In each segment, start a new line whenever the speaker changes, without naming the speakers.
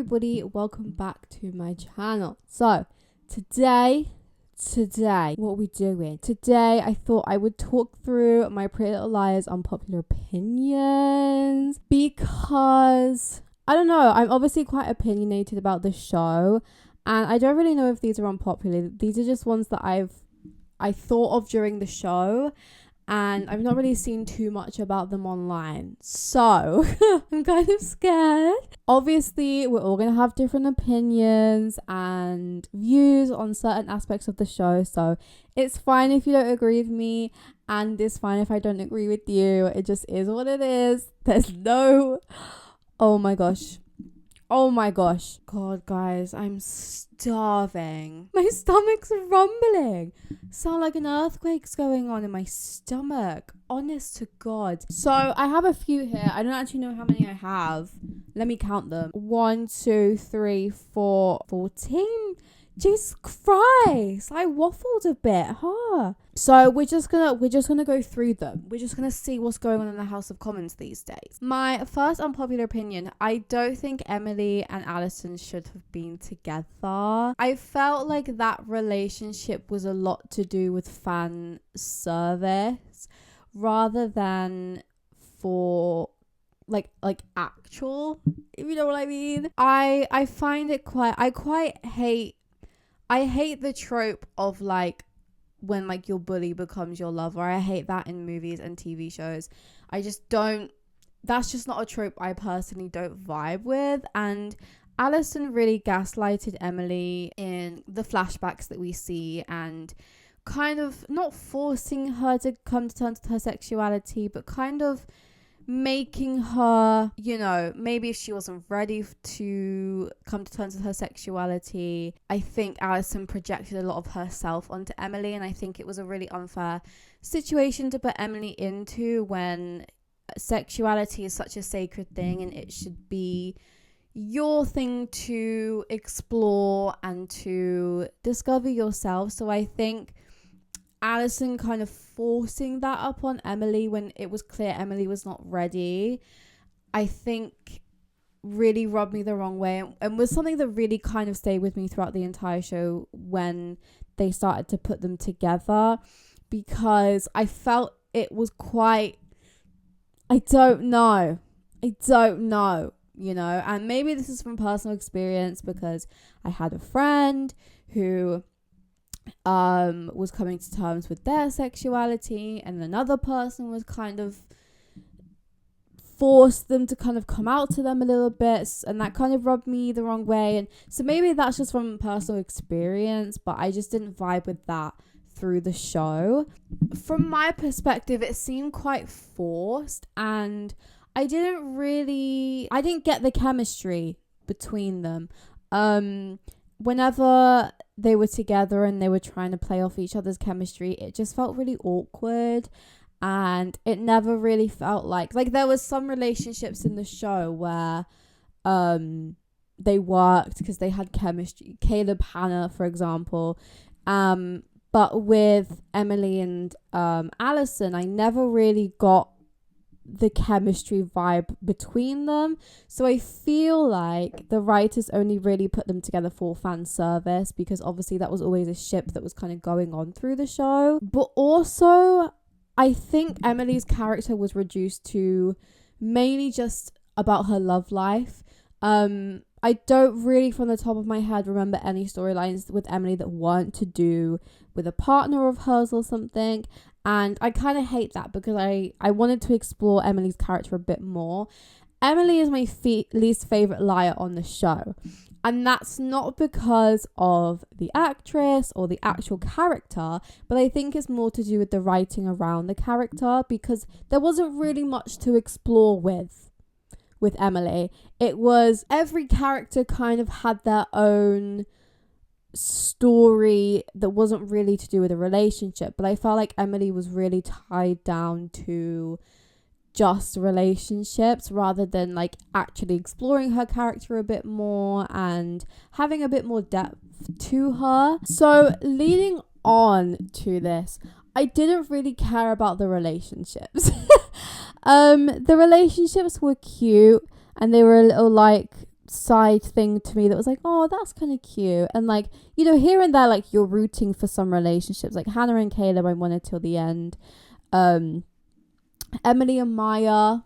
everybody, welcome back to my channel. So today what are we doing? Today I thought I would talk through my Pretty Little Liars unpopular opinions, because I don't know, I'm obviously quite opinionated about the show, and I don't really know if these are unpopular. These are just ones that I thought of during the show, and I've not really seen too much about them online, so I'm kind of scared. Obviously, we're all gonna have different opinions and views on certain aspects of the show, so it's fine if you don't agree with me, and it's fine if I don't agree with you. It just is what it is. There's no... Oh my gosh, God, guys, I'm starving. My stomach's rumbling. Sound like an earthquake's going on in my stomach, honest to God. So I have a few here. I don't actually know how many I have. Let me count them. 1, 2, 3, 4, 14. Jesus Christ, I waffled a bit, huh? So we're just gonna go through them. We're just gonna see what's going on in the House of Commons these days. My first unpopular opinion: I don't think Emily and Alison should have been together. I felt like that relationship was a lot to do with fan service rather than for like actual, if you know what I mean. I find it I hate the trope of like when like your bully becomes your lover. I hate that in movies and TV shows. That's just not a trope I personally don't vibe with. And Alison really gaslighted Emily in the flashbacks that we see, and kind of not forcing her to come to terms with her sexuality, but kind of making her, you know, maybe if she wasn't ready to come to terms with her sexuality. I think Alison projected a lot of herself onto Emily, and I think it was a really unfair situation to put Emily into when sexuality is such a sacred thing and it should be your thing to explore and to discover yourself. So I think Alison kind of forcing that up on Emily when it was clear Emily was not ready, I think really rubbed me the wrong way, and was something that really kind of stayed with me throughout the entire show when they started to put them together, because I felt it was quite, I don't know, you know, and maybe this is from personal experience because I had a friend who was coming to terms with their sexuality, and another person was kind of forced them to kind of come out to them a little bit, and that kind of rubbed me the wrong way. And so maybe that's just from personal experience, but I just didn't vibe with that through the show. From my perspective, it seemed quite forced, and I didn't get the chemistry between them. Whenever they were together and they were trying to play off each other's chemistry, it just felt really awkward, and it never really felt like there was some relationships in the show where they worked because they had chemistry. Caleb Hannah, for example, but with Emily and Alison, I never really got the chemistry vibe between them. So I feel like the writers only really put them together for fan service, because obviously that was always a ship that was kind of going on through the show. But also I think Emily's character was reduced to mainly just about her love life. I don't really from the top of my head remember any storylines with Emily that weren't to do with a partner of hers or something. And I kind of hate that, because I wanted to explore Emily's character a bit more. Emily is my least favourite liar on the show. And that's not because of the actress or the actual character, but I think it's more to do with the writing around the character, because there wasn't really much to explore with Emily. It was every character kind of had their own story that wasn't really to do with a relationship, but I felt like Emily was really tied down to just relationships rather than like actually exploring her character a bit more and having a bit more depth to her. So leading on to this, I didn't really care about the relationships. The relationships were cute and they were a little like side thing to me that was like, oh, that's kind of cute. And like, you know, here and there, like, you're rooting for some relationships, like Hannah and Caleb, I wanted till the end. Emily and Maya,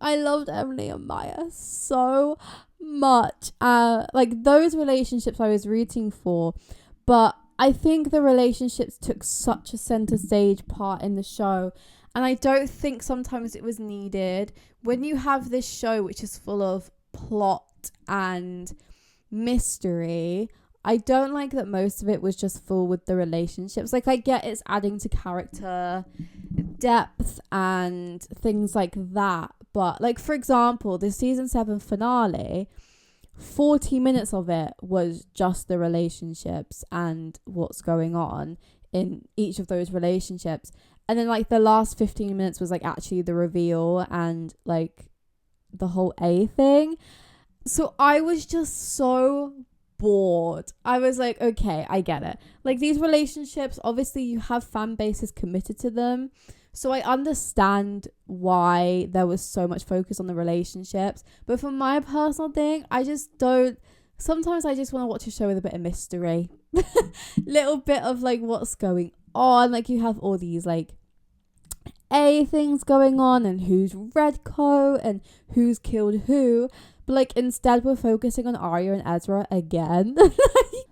I loved Emily and Maya so much. Like, those relationships I was rooting for, but I think the relationships took such a center stage part in the show, and I don't think sometimes it was needed. When you have this show which is full of plot and mystery, I don't like that most of it was just full with the relationships. Like, I get it's adding to character depth and things like that, but like, for example, the season 7 finale, 40 minutes of it was just the relationships and what's going on in each of those relationships, and then like the last 15 minutes was like actually the reveal and like the whole A thing. So I was just so bored. I was like, okay, I get it. Like, these relationships, obviously you have fan bases committed to them, so I understand why there was so much focus on the relationships. But for my personal thing, I just don't. Sometimes I just want to watch a show with a bit of mystery. Little bit of like what's going on. Like, you have all these like A things going on and who's red coat and who's killed who. But like, instead we're focusing on Aria and Ezra again.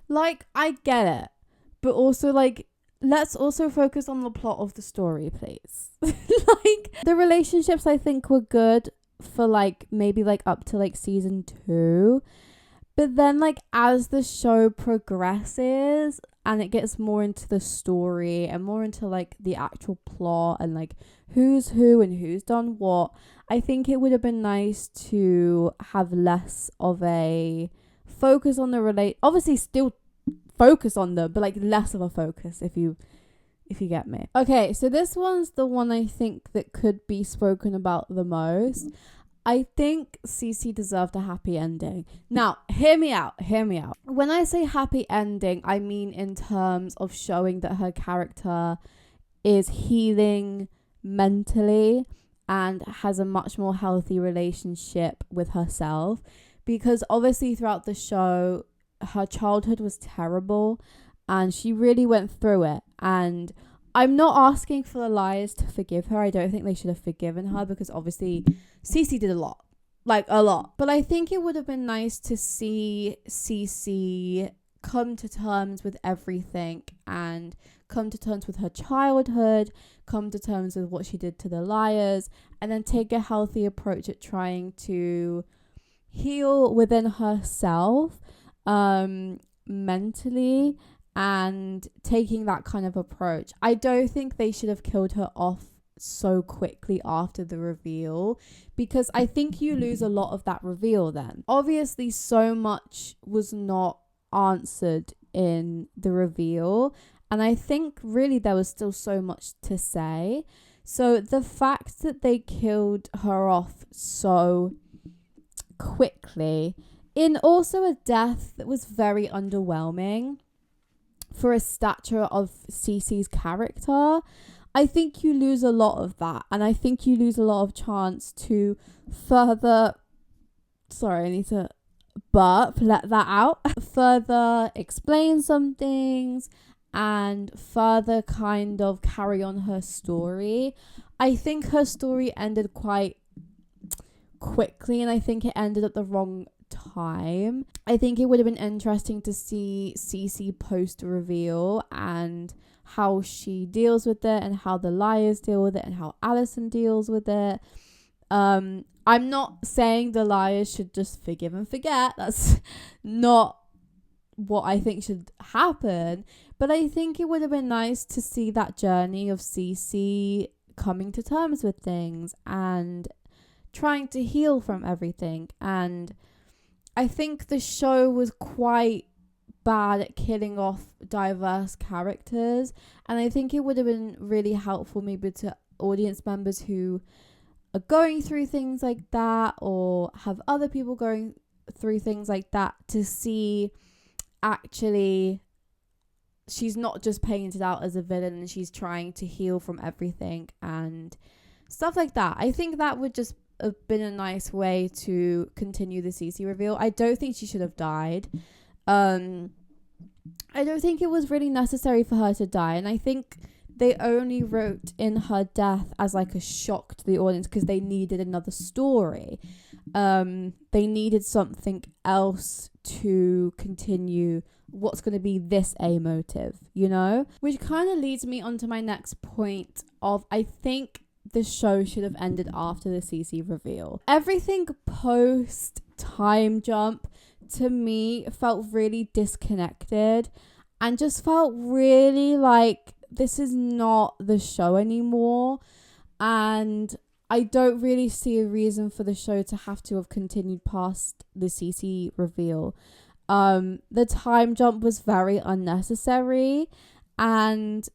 Like, I get it. But also, like, let's also focus on the plot of the story, please. Like, the relationships I think were good for like maybe like up to like season 2. But then like as the show progresses and it gets more into the story and more into like the actual plot and like who's who and who's done what, I think it would have been nice to have less of a focus on the obviously still focus on them, but like less of a focus, if you get me. Okay, so this one's the one I think that could be spoken about the most. I think CeCe deserved a happy ending. Now, hear me out. When I say happy ending, I mean in terms of showing that her character is healing mentally and has a much more healthy relationship with herself. Because obviously throughout the show, her childhood was terrible and she really went through it. And I'm not asking for the liars to forgive her. I don't think they should have forgiven her because obviously CeCe did a lot. Like, a lot. But I think it would have been nice to see CeCe come to terms with everything and come to terms with her childhood, come to terms with what she did to the liars, and then take a healthy approach at trying to heal within herself mentally, and taking that kind of approach. I don't think they should have killed her off so quickly after the reveal, because I think you lose a lot of that reveal then. Obviously, so much was not answered in the reveal, and I think really there was still so much to say. So the fact that they killed her off so quickly, in also a death that was very underwhelming for a stature of CeCe's character, I think you lose a lot of that, and I think you lose a lot of chance to further, sorry, I need to burp, let that out, further explain some things and further kind of carry on her story. I think her story ended quite quickly, and I think it ended at the wrong time. I think it would have been interesting to see CeCe post reveal and how she deals with it and how the liars deal with it and how Allison deals with it. I'm not saying the liars should just forgive and forget. That's not what I think should happen. But I think it would have been nice to see that journey of CeCe coming to terms with things and trying to heal from everything. And I think the show was quite bad at killing off diverse characters, and I think it would have been really helpful maybe to audience members who are going through things like that or have other people going through things like that to see actually she's not just painted out as a villain and she's trying to heal from everything and stuff like that. I think that would just been a nice way to continue the CeCe reveal. I don't think she should have died. I don't think it was really necessary for her to die, and I think they only wrote in her death as like a shock to the audience because they needed another story. They needed something else to continue what's going to be this A motive, you know? Which kind of leads me on to my next point of, I think the show should have ended after the CeCe reveal. Everything post time jump to me felt really disconnected and just felt really like this is not the show anymore, and I don't really see a reason for the show to have continued past the CeCe reveal. The time jump was very unnecessary, and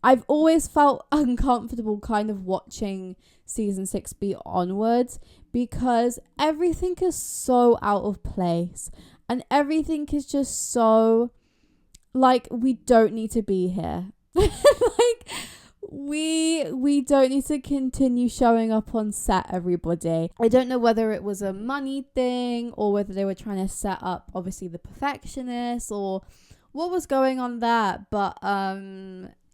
I've always felt uncomfortable kind of watching season 6B onwards because everything is so out of place and everything is just so like we don't need to be here. Like we don't need to continue showing up on set, everybody. I don't know whether it was a money thing or whether they were trying to set up obviously the perfectionist or what was going on there, but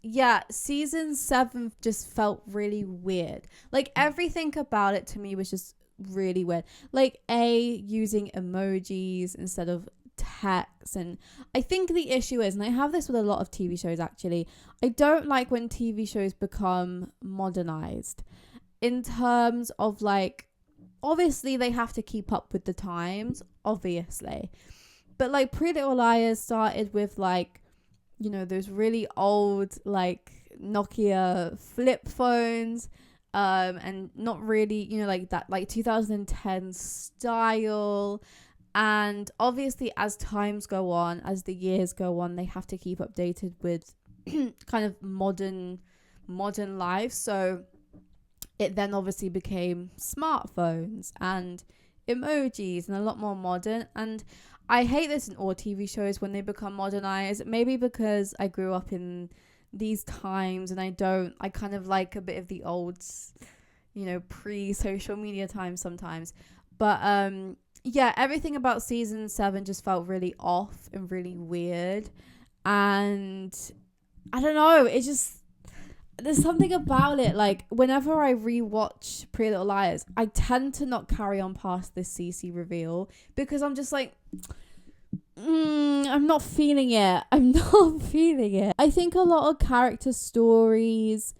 yeah, season 7 just felt really weird. Like everything about it to me was just really weird. Like using emojis instead of text, and I think the issue is, and I have this with a lot of TV shows actually, I don't like when TV shows become modernized in terms of like, obviously they have to keep up with the times, obviously, but like Pretty Little Liars started with like, you know, those really old like Nokia flip phones, and not really, you know, like that like 2010 style. And obviously as times go on, as the years go on, they have to keep updated with kind of modern life. So it then obviously became smartphones and emojis and a lot more modern. And I hate this in all TV shows when they become modernized, maybe because I grew up in these times and I kind of like a bit of the old, you know, pre-social media times sometimes. But yeah, everything about season 7 just felt really off and really weird. And I don't know, it just, there's something about it. Like whenever I rewatch Pretty Little Liars, I tend to not carry on past this CeCe reveal because I'm just like, I'm not feeling it. I think a lot of character stories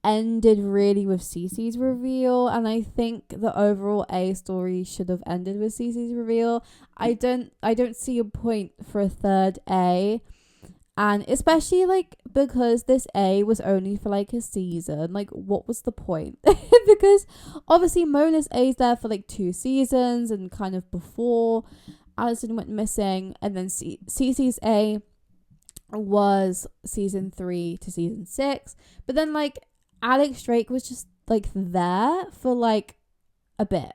ended really with CeCe's reveal, and I think the overall A story should have ended with CeCe's reveal. I don't see a point for a third A, and especially like because this A was only for like a season. Like what was the point? Because obviously Mona's A's there for like 2 seasons and kind of before Alison went missing, and then CeCe's A was season 3 to season 6, but then like Alex Drake was just like there for like a bit.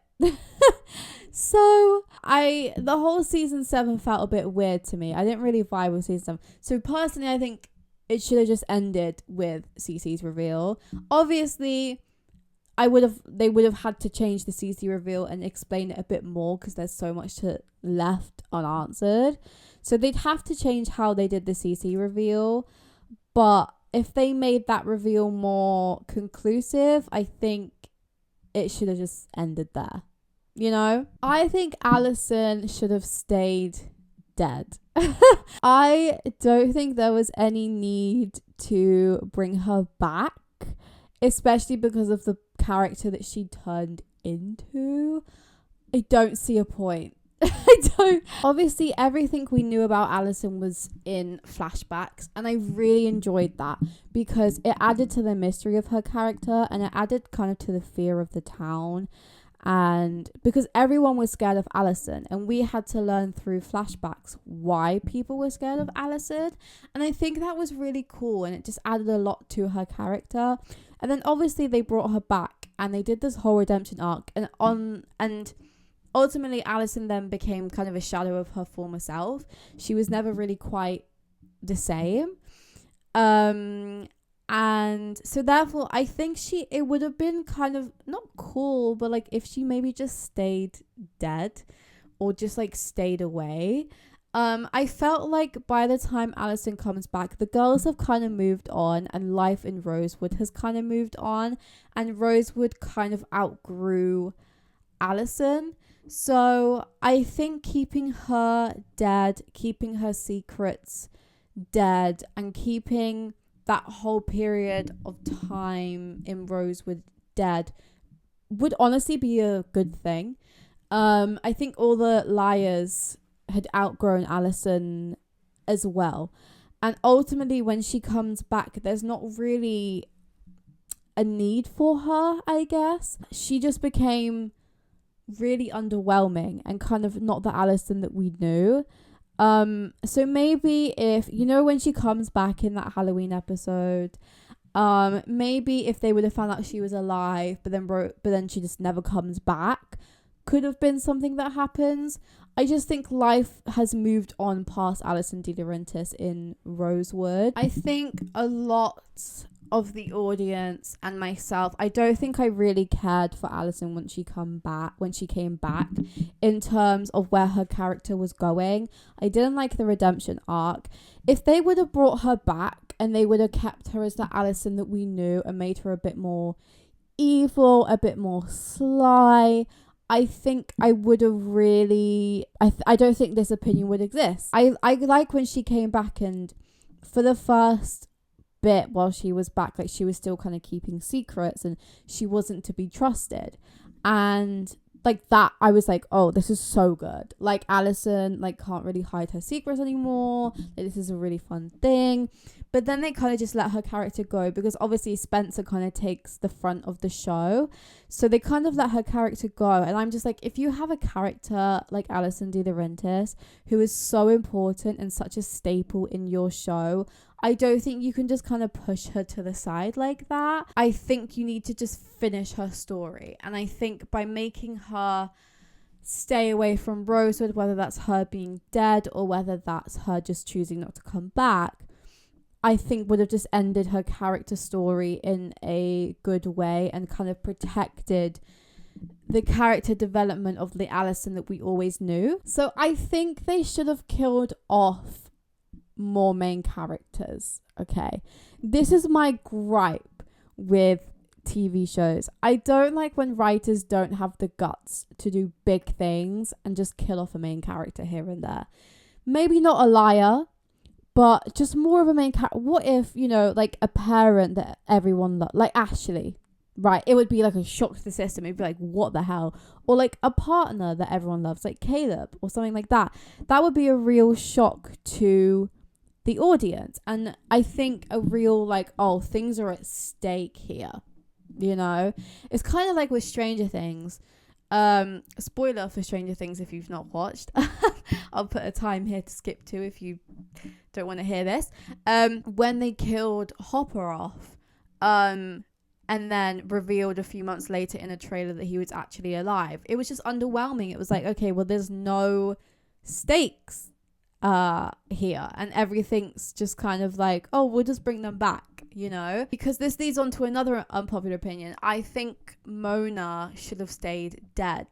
So the whole season 7 felt a bit weird to me. I didn't really vibe with season 7. So personally, I think it should have just ended with CeCe's reveal. Obviously, they would have had to change the CeCe reveal and explain it a bit more because there's so much left unanswered. So they'd have to change how they did the CeCe reveal. But if they made that reveal more conclusive, I think it should have just ended there. You know? I think Alison should have stayed dead. I don't think there was any need to bring her back, especially because of the character that she turned into. I don't see a point. I don't. Obviously, everything we knew about Alison was in flashbacks, and I really enjoyed that because it added to the mystery of her character and it added kind of to the fear of the town. And because everyone was scared of Alison, and we had to learn through flashbacks why people were scared of Alison, and I think that was really cool, and it just added a lot to her character. And then obviously they brought her back and they did this whole redemption arc, and ultimately Alison then became kind of a shadow of her former self. She was never really quite the same. And so therefore I think it would have been kind of not cool, but like if she maybe just stayed dead or just like stayed away. I felt like by the time Alison comes back, the girls have kind of moved on and life in Rosewood has kind of moved on, and Rosewood kind of outgrew Alison. So I think keeping her dead, keeping her secrets dead, and keeping that whole period of time in Rosewood dead would honestly be a good thing. I think all the liars had outgrown Alison as well. And ultimately, when she comes back, there's not really a need for her, I guess. She just became really underwhelming and kind of not the Alison that we knew. So maybe if, when she comes back in that Halloween episode, maybe if they would have found out she was alive, but then she just never comes back, could have been something that happens. I just think life has moved on past Alison De Laurentiis in Rosewood. I think a lot of the audience and myself, I don't think I really cared for Alison when she came back in terms of where her character was going. I didn't like the redemption arc. If they would have brought her back and they would have kept her as the Alison that we knew and made her a bit more evil, a bit more sly, I think I would have really... I don't think this opinion would exist. I like when she came back, and for the first bit while she was back, like she was still kind of keeping secrets and she wasn't to be trusted. And like that, I was like, oh, this is so good. Like Alison like can't really hide her secrets anymore. Like, this is a really fun thing. But then they kind of just let her character go because obviously Spencer kind of takes the front of the show. So they kind of let her character go. And I'm just like, if you have a character like Alison De Laurentiis, who is so important and such a staple in your show, I don't think you can just kind of push her to the side like that. I think you need to just finish her story. And I think by making her stay away from Rosewood, whether that's her being dead or whether that's her just choosing not to come back, I think would have just ended her character story in a good way and kind of protected the character development of the Alison that we always knew. So I think they should have killed off more main characters. Okay, this is my gripe with TV shows. I don't like when writers don't have the guts to do big things and just kill off a main character here and there. Maybe not a liar, but just more of a main character. What if, like a parent that everyone loves, like Ashley, right? It would be like a shock to the system. It'd be like, what the hell? Or like a partner that everyone loves, like Caleb or something like that. That would be a real shock to the audience. And I think a real like, oh, things are at stake here. It's kind of like with Stranger Things. Spoiler for Stranger Things if you've not watched. I'll put a time here to skip to if you don't want to hear this. When they killed Hopper off, and then revealed a few months later in a trailer that he was actually alive, it was just underwhelming. It was like, okay, well, there's no stakes here, and everything's just kind of like, oh, we'll just bring them back, because this leads on to another unpopular opinion. I think Mona should have stayed dead,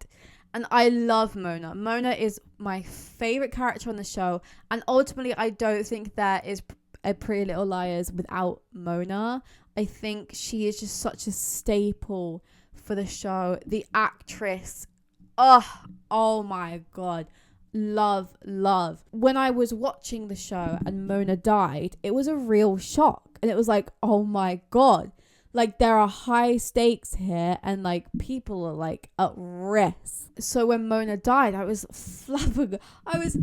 and I love Mona. Mona is my favorite character on the show, and ultimately I don't think there is a Pretty Little Liars without Mona. I think she is just such a staple for the show. The actress, oh my god, love. When I was watching the show and Mona died, it was a real shock. And it was like, oh my god, like there are high stakes here and like people are like at risk. So when Mona died, I was flabbergasted. I was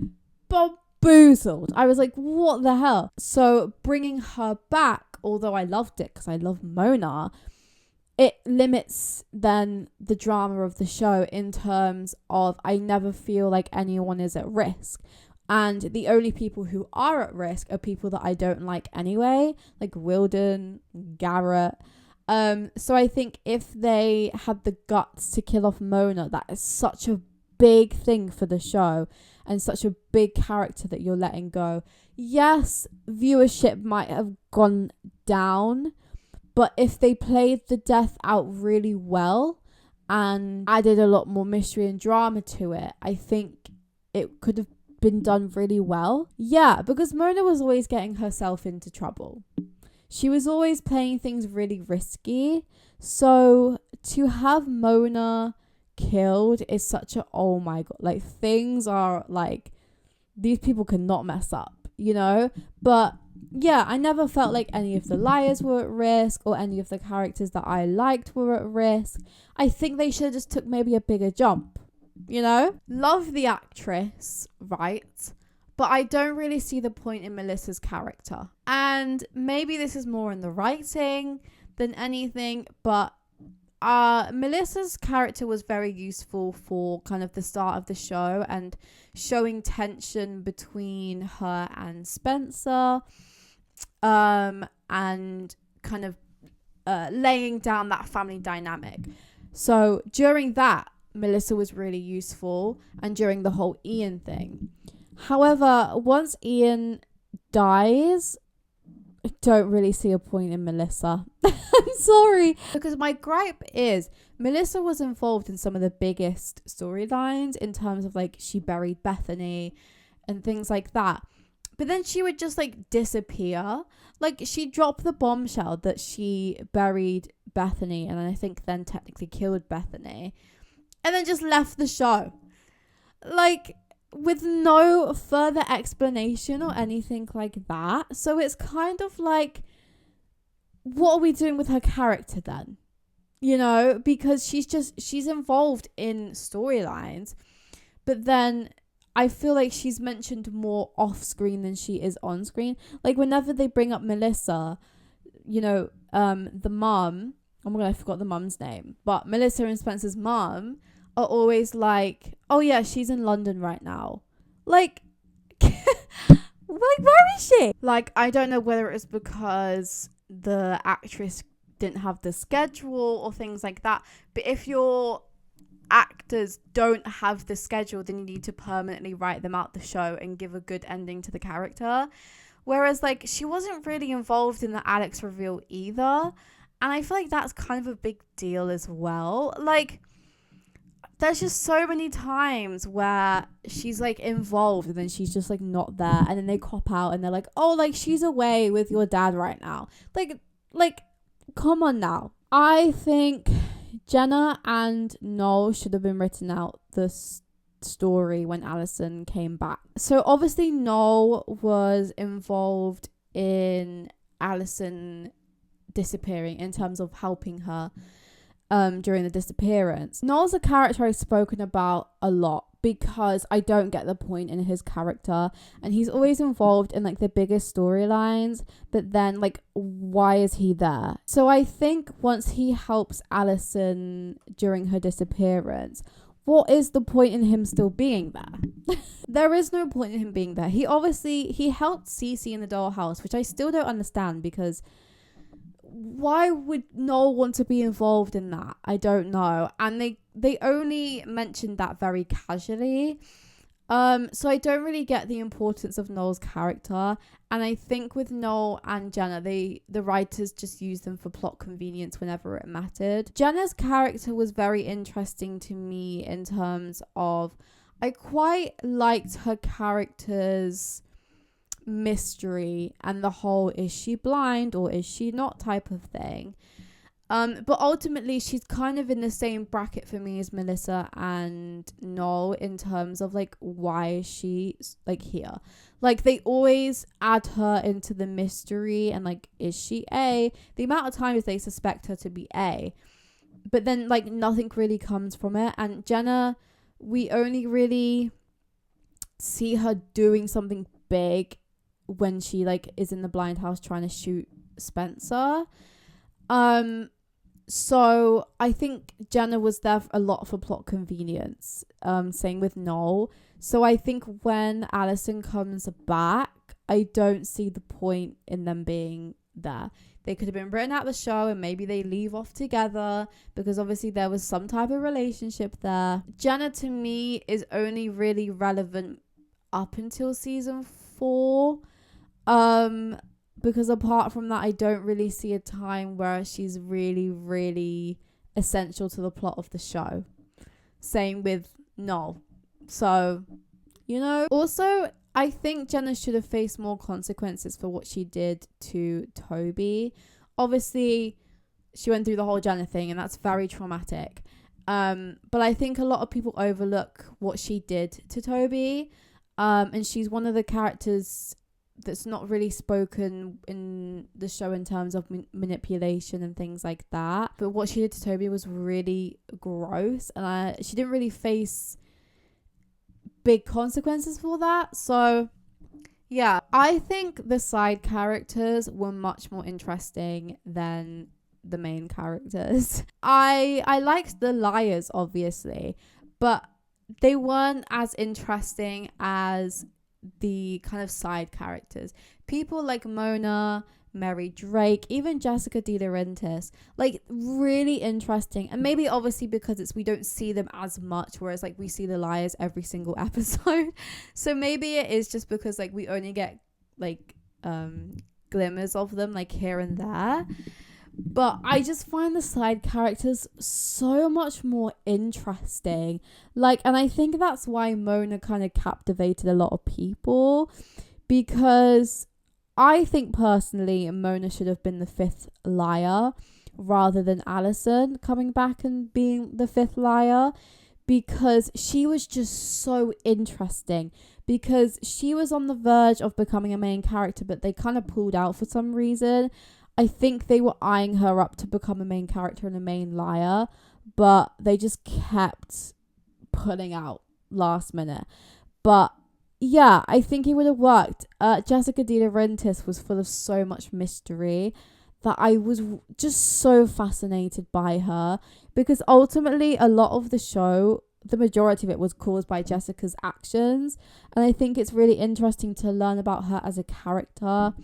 bamboozled. I was like, what the hell? So bringing her back, although I loved it because I love Mona, it limits then the drama of the show in terms of I never feel like anyone is at risk. And the only people who are at risk are people that I don't like anyway, like Wilden, Garrett. So I think if they had the guts to kill off Mona, that is such a big thing for the show and such a big character that you're letting go. Yes, viewership might have gone down But if they played the death out really well and added a lot more mystery and drama to it, I think it could have been done really well. Yeah, because Mona was always getting herself into trouble. She was always playing things really risky. So to have Mona killed is such a, oh my God, like things are like, these people cannot mess up, you know? But yeah, I never felt like any of the liars were at risk or any of the characters that I liked were at risk. I think they should have just took maybe a bigger jump, you know? Love the actress, right? But I don't really see the point in Melissa's character. And maybe this is more in the writing than anything, but Melissa's character was very useful for kind of the start of the show and showing tension between her and Spencer, and kind of laying down that family dynamic. So during that, Melissa was really useful, and during the whole Ian thing. However, once Ian dies, I don't really see a point in Melissa. I'm sorry. Because my gripe is Melissa was involved in some of the biggest storylines in terms of like she buried Bethany and things like that. But then she would just like disappear. Like she dropped the bombshell that she buried Bethany and I think then technically killed Bethany. And then just left the show. Like with no further explanation or anything like that. So it's kind of like, what are we doing with her character then? You know, because she's involved in storylines, but then I feel like she's mentioned more off screen than she is on screen. Like whenever they bring up Melissa, you know, the mum, oh my God, I forgot the mum's name, but Melissa and Spencer's mum are always like, oh yeah, she's in London right now. Like, where is she? Like, I don't know whether it's because the actress didn't have the schedule or things like that. But if your actors don't have the schedule, then you need to permanently write them out the show and give a good ending to the character. Whereas, like, she wasn't really involved in the Alex reveal either. And I feel like that's kind of a big deal as well. Like, there's just so many times where she's like involved and then she's just like not there, and then they cop out and they're like, oh, like she's away with your dad right now. Like come on now. I think Jenna and Noel should have been written out this story when Alison came back. So obviously Noel was involved in Alison disappearing in terms of helping her during the disappearance. Noel's a character I've spoken about a lot because I don't get the point in his character, and he's always involved in like the biggest storylines, but then like why is he there? So I think once he helps Alison during her disappearance, what is the point in him still being there? There is no point in him being there. He helped CeCe in the dollhouse, which I still don't understand, because why would Noel want to be involved in that? I don't know. And they only mentioned that very casually. So I don't really get the importance of Noel's character. And I think with Noel and Jenna, the writers just used them for plot convenience whenever it mattered. Jenna's character was very interesting to me in terms of, I quite liked her character's mystery and the whole is she blind or is she not type of thing. But ultimately she's kind of in the same bracket for me as Melissa and Noel in terms of like, why is she like here? Like they always add her into the mystery and like, is she A? The amount of times they suspect her to be A, but then like nothing really comes from it. And Jenna, we only really see her doing something big when she like is in the blind house trying to shoot Spencer. So I think Jenna was there a lot for plot convenience. Same with Noel. So I think when Alison comes back, I don't see the point in them being there. They could have been written out the show and maybe they leave off together because obviously there was some type of relationship there. Jenna to me is only really relevant up until season 4. because apart from that, I don't really see a time where she's really, really essential to the plot of the show. Same with Noel. So, also, I think Jenna should have faced more consequences for what she did to Toby. Obviously, she went through the whole Jenna thing, and that's very traumatic. But I think a lot of people overlook what she did to Toby. And she's one of the characters that's not really spoken in the show in terms of manipulation and things like that. But what she did to Toby was really gross, and she didn't really face big consequences for that. So yeah, I think the side characters were much more interesting than the main characters. I liked the liars, obviously, but they weren't as interesting as the kind of side characters. People like Mona, Mary Drake, even Jessica De Laurentiis, like really interesting. And maybe obviously because we don't see them as much, whereas like we see the liars every single episode. So maybe it is just because like we only get like glimmers of them like here and there. But I just find the side characters so much more interesting. Like, and I think that's why Mona kind of captivated a lot of people, because I think personally Mona should have been the fifth liar rather than Alison coming back and being the fifth liar, because she was just so interesting, because she was on the verge of becoming a main character, but they kind of pulled out for some reason. I think they were eyeing her up to become a main character and a main liar, but they just kept pulling out last minute. But yeah, I think it would have worked. Jessica De Laurentiis was full of so much mystery that I was just so fascinated by her, because ultimately a lot of the show, the majority of it was caused by Jessica's actions. And I think it's really interesting to learn about her as a character.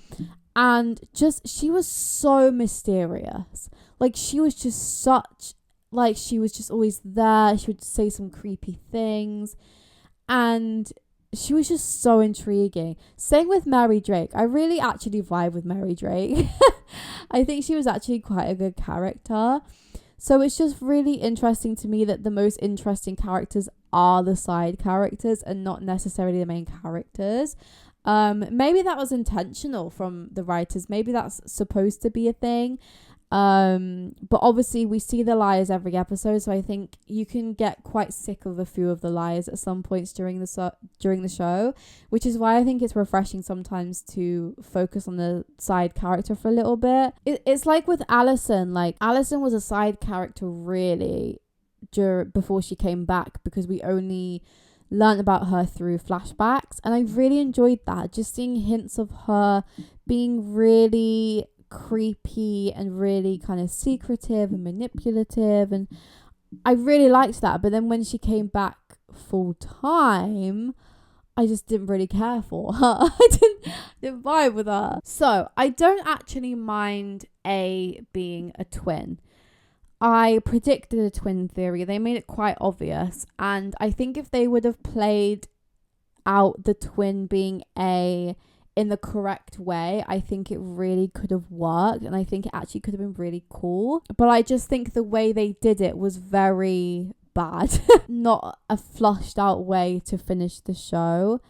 And just, she was so mysterious. Like, she was just such, like, she was just always there. She would say some creepy things. And she was just so intriguing. Same with Mary Drake. I really actually vibe with Mary Drake. I think she was actually quite a good character. So it's just really interesting to me that the most interesting characters are the side characters and not necessarily the main characters. Maybe that was intentional from the writers. Maybe that's supposed to be a thing. But obviously we see the liars every episode, so I think you can get quite sick of a few of the liars at some points during the show, which is why I think it's refreshing sometimes to focus on the side character for a little bit. It's like with Alison. Like, Alison was a side character really before she came back, because we only learned about her through flashbacks, and I really enjoyed that, just seeing hints of her being really creepy and really kind of secretive and manipulative, and I really liked that. But then when she came back full time, I just didn't really care for her. I didn't vibe with her. So I don't actually mind A being a twin. I predicted a twin theory. They made it quite obvious. And I think if they would have played out the twin being A in the correct way, I think it really could have worked. And I think it actually could have been really cool. But I just think the way they did it was very bad. Not a flushed out way to finish the show.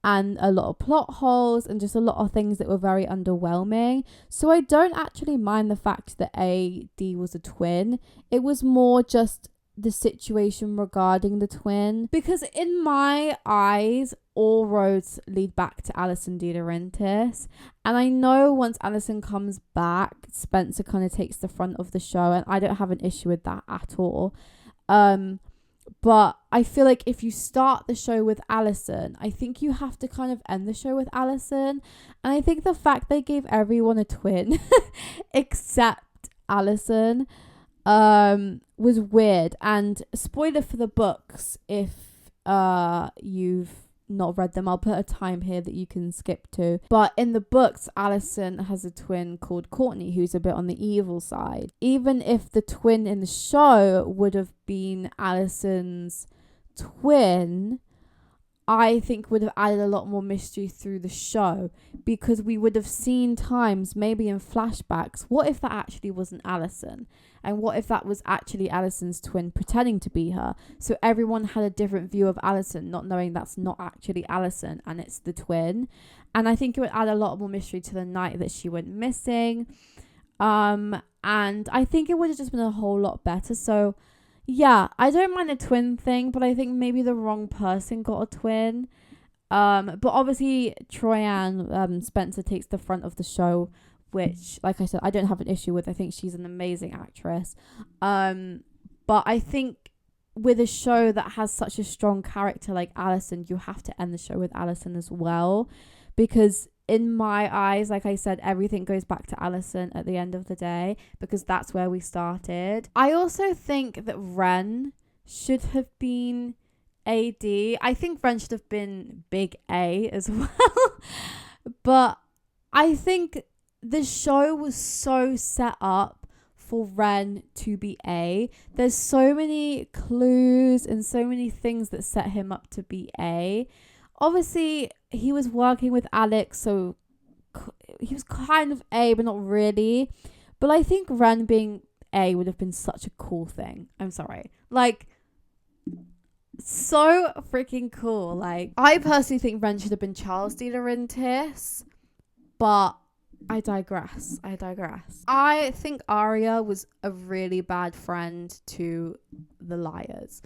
And a lot of plot holes and just a lot of things that were very underwhelming. So I don't actually mind the fact that AD was a twin. It was more just the situation regarding the twin. Because in my eyes, all roads lead back to Alison De Laurentiis. And I know once Alison comes back, Spencer kind of takes the front of the show. And I don't have an issue with that at all. But I feel like if you start the show with Alison, I think you have to kind of end the show with Alison. And I think the fact they gave everyone a twin except Alison was weird. And spoiler for the books, if you've not read them, I'll put a time here that you can skip to. But in the books, Alison has a twin called Courtney, who's a bit on the evil side. Even if the twin in the show would have been Alison's twin, I think would have added a lot more mystery through the show, because we would have seen times, maybe in flashbacks, what if that actually wasn't Allison? And what if that was actually Allison's twin pretending to be her? So everyone had a different view of Allison, not knowing that's not actually Allison and it's the twin. And I think it would add a lot more mystery to the night that she went missing. And I think it would have just been a whole lot better. So yeah, I don't mind the twin thing, but I think maybe the wrong person got a twin. But obviously Troyanne Spencer takes the front of the show, which, like I said, I don't have an issue with. I think she's an amazing actress. But I think with a show that has such a strong character like Allison, you have to end the show with Allison as well, because in my eyes, like I said, everything goes back to Allison at the end of the day, because that's where we started. I also think that Ren should have been AD. I think Ren should have been big A as well. But I think the show was so set up for Ren to be A. There's so many clues and so many things that set him up to be A. Obviously, he was working with Alex, so he was kind of A, but not really. But I think Ren being A would have been such a cool thing. I'm sorry. Like, so freaking cool. Like, I personally think Ren should have been Charles Dealer in Tiss, but I digress. I think Aria was a really bad friend to the liars.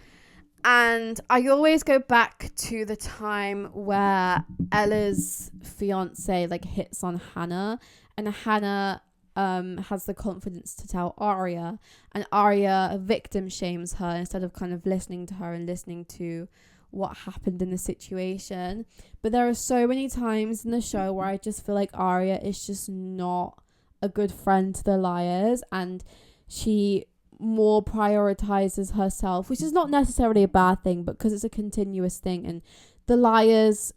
And I always go back to the time where Ella's fiance like hits on Hannah, and Hannah has the confidence to tell Aria, and Aria victim shames her instead of kind of listening to her and listening to what happened in the situation. But there are so many times in the show where I just feel like Aria is just not a good friend to the liars, and she more prioritizes herself, which is not necessarily a bad thing, but because it's a continuous thing, and the liars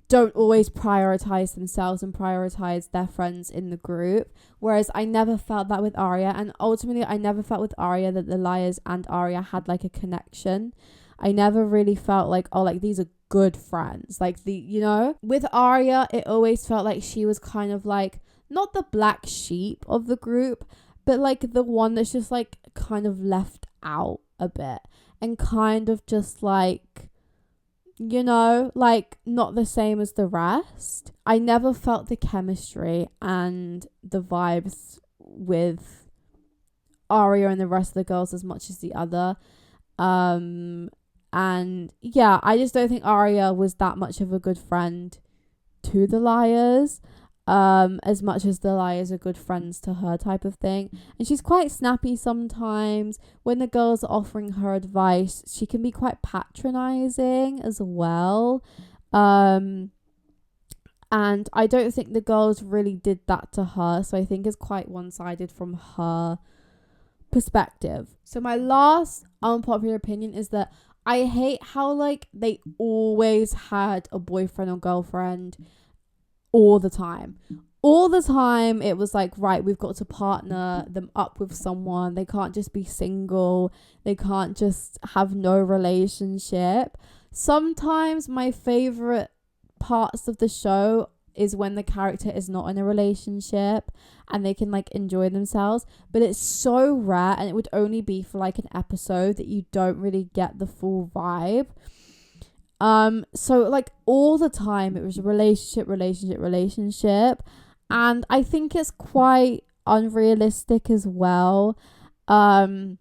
don't always prioritize themselves and prioritize their friends in the group. Whereas I never felt that with Aria, and ultimately I never felt with Aria that the liars and Aria had like a connection. I never really felt like, oh, like these are good friends. Like, with Aria, it always felt like she was kind of like not the black sheep of the group, but like the one that's just like kind of left out a bit, and kind of just like, like not the same as the rest. I never felt the chemistry and the vibes with Aria and the rest of the girls as much as the other. And yeah, I just don't think Aria was that much of a good friend to the liars. As much as the liars are good friends to her, type of thing. And she's quite snappy sometimes. When the girls are offering her advice, she can be quite patronizing as well. And I don't think the girls really did that to her, so I think it's quite one-sided from her perspective. So my last unpopular opinion is that I hate how like they always had a boyfriend or girlfriend all the time. It was like, right, we've got to partner them up with someone. They can't just be single. They can't just have no relationship. Sometimes my favorite parts of the show is when the character is not in a relationship and they can like enjoy themselves, but it's so rare, and it would only be for like an episode that you don't really get the full vibe. So like all the time it was relationship, and I think it's quite unrealistic as well. I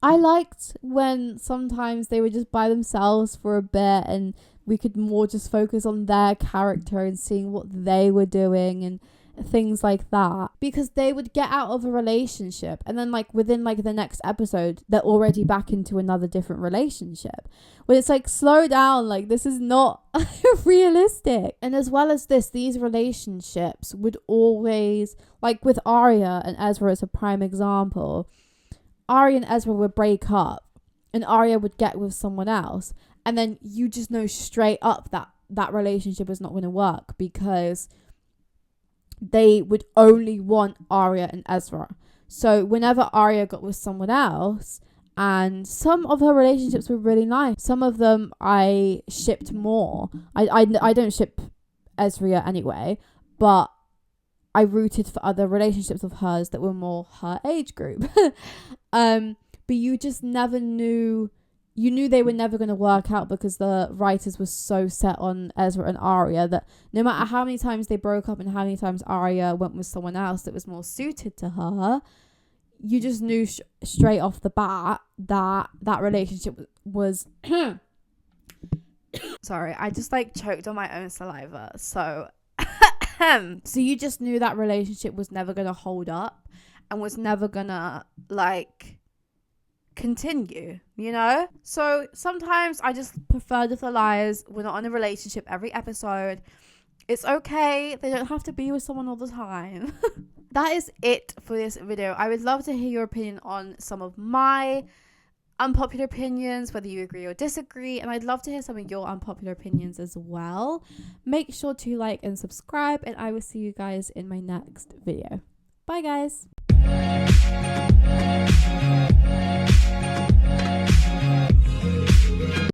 liked when sometimes they were just by themselves for a bit, and we could more just focus on their character and seeing what they were doing and things like that, because they would get out of a relationship and then like within like the next episode they're already back into another different relationship, when it's like, slow down, like this is not realistic. And as well as this, these relationships would always, like with Aria and Ezra as a prime example, Aria and Ezra would break up and Aria would get with someone else, and then you just know straight up that that relationship is not going to work, because they would only want Aria and Ezra. So whenever Aria got with someone else, And some of her relationships were really nice. Some of them I shipped more. I don't ship Ezria anyway, but I rooted for other relationships of hers that were more her age group. But you just never knew. You knew they were never going to work out because the writers were so set on Ezra and Aria that no matter how many times they broke up and how many times Aria went with someone else that was more suited to her, you just knew straight off the bat that that relationship was sorry, I just like choked on my own saliva. So so you just knew that relationship was never going to hold up and was never going to like continue, you know? So sometimes I just prefer Little Liars. We're not in a relationship every episode. It's okay. They don't have to be with someone all the time. That is it for this video. I would love to hear your opinion on some of my unpopular opinions, whether you agree or disagree, and I'd love to hear some of your unpopular opinions as well. Make sure to like and subscribe, and I will see you guys in my next video. Bye guys.